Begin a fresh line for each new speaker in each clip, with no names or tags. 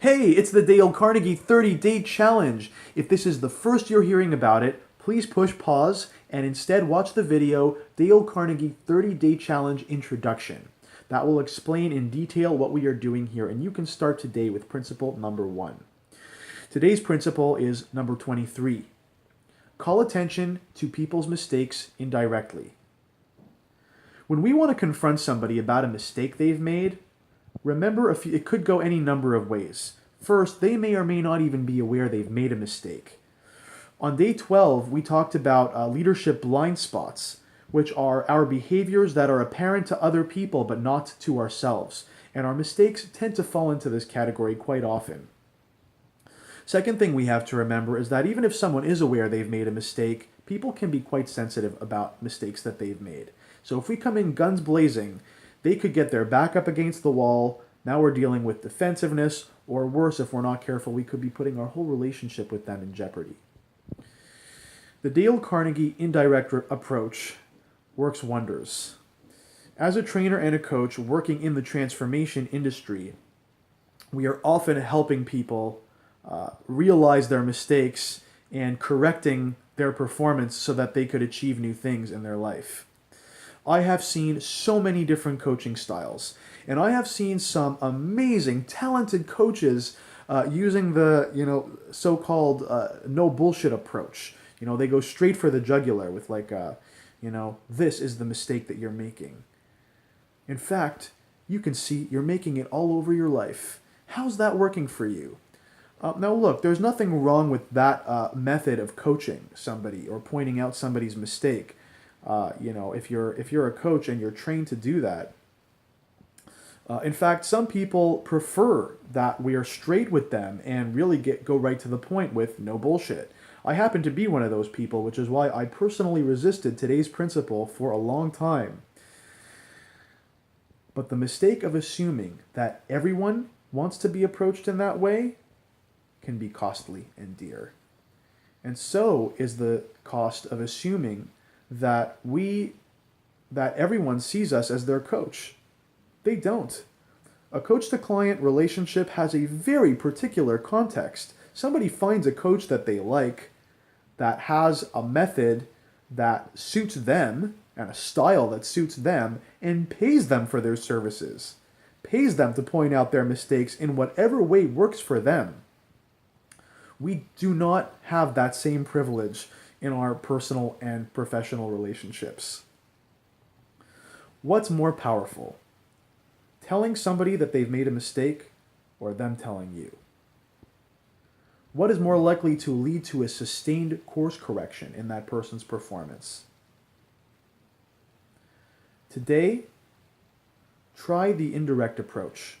Hey, it's the Dale Carnegie 30-Day Challenge. If this is the first you're hearing about it, please push pause and instead watch the video Dale Carnegie 30-Day Challenge Introduction. That will explain in detail what we are doing here, and you can start today with principle number 1. Today's principle is number 23. Call attention to people's mistakes indirectly. When we want to confront somebody about a mistake they've made, remember it could go any number of ways. First, they may or may not even be aware they've made a mistake. On day 12, we talked about leadership blind spots, which are our behaviors that are apparent to other people but not to ourselves. And our mistakes tend to fall into this category quite often. Second thing we have to remember is that even if someone is aware they've made a mistake, people can be quite sensitive about mistakes that they've made. So if we come in guns blazing, they could get their back up against the wall. Now we're dealing with defensiveness, or worse, if we're not careful, we could be putting our whole relationship with them in jeopardy. The Dale Carnegie indirect approach works wonders. As a trainer and a coach working in the transformation industry, we are often helping people realize their mistakes and correcting their performance so that they could achieve new things in their life. I have seen so many different coaching styles, and I have seen some amazing, talented coaches using the so-called no bullshit approach. They go straight for the jugular with this is the mistake that you're making. In fact, you can see you're making it all over your life. How's that working for you? Now look, there's nothing wrong with that method of coaching somebody or pointing out somebody's mistake. If you're a coach and you're trained to do that. In fact, some people prefer that we are straight with them and really go right to the point with no bullshit. I happen to be one of those people, which is why I personally resisted today's principle for a long time. But the mistake of assuming that everyone wants to be approached in that way can be costly and dear. And so is the cost of assuming that everyone sees us as their coach. They don't. A coach-to-client relationship has a very particular context. Somebody finds a coach that they like, that has a method that suits them and a style that suits them, and pays them for their services, pays them to point out their mistakes in whatever way works for them. We do not have that same privilege in our personal and professional relationships. What's more powerful? Telling somebody that they've made a mistake or them telling you? What is more likely to lead to a sustained course correction in that person's performance? Today, try the indirect approach.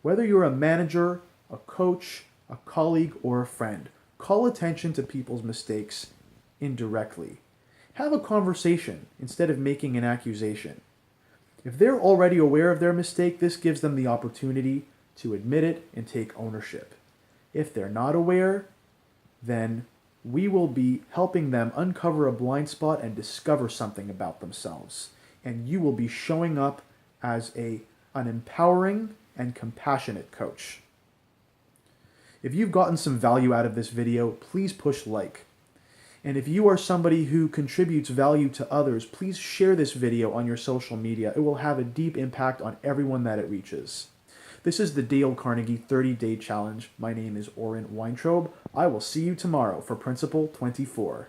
Whether you're a manager, a coach, a colleague, or a friend, call attention to people's mistakes indirectly. Have a conversation instead of making an accusation. If they're already aware of their mistake, this gives them the opportunity to admit it and take ownership. If they're not aware, then we will be helping them uncover a blind spot and discover something about themselves. And you will be showing up as an empowering and compassionate coach. If you've gotten some value out of this video, please push like. And if you are somebody who contributes value to others, please share this video on your social media. It will have a deep impact on everyone that it reaches. This is the Dale Carnegie 30-Day Challenge. My name is Oren Weintraub. I will see you tomorrow for Principle 24.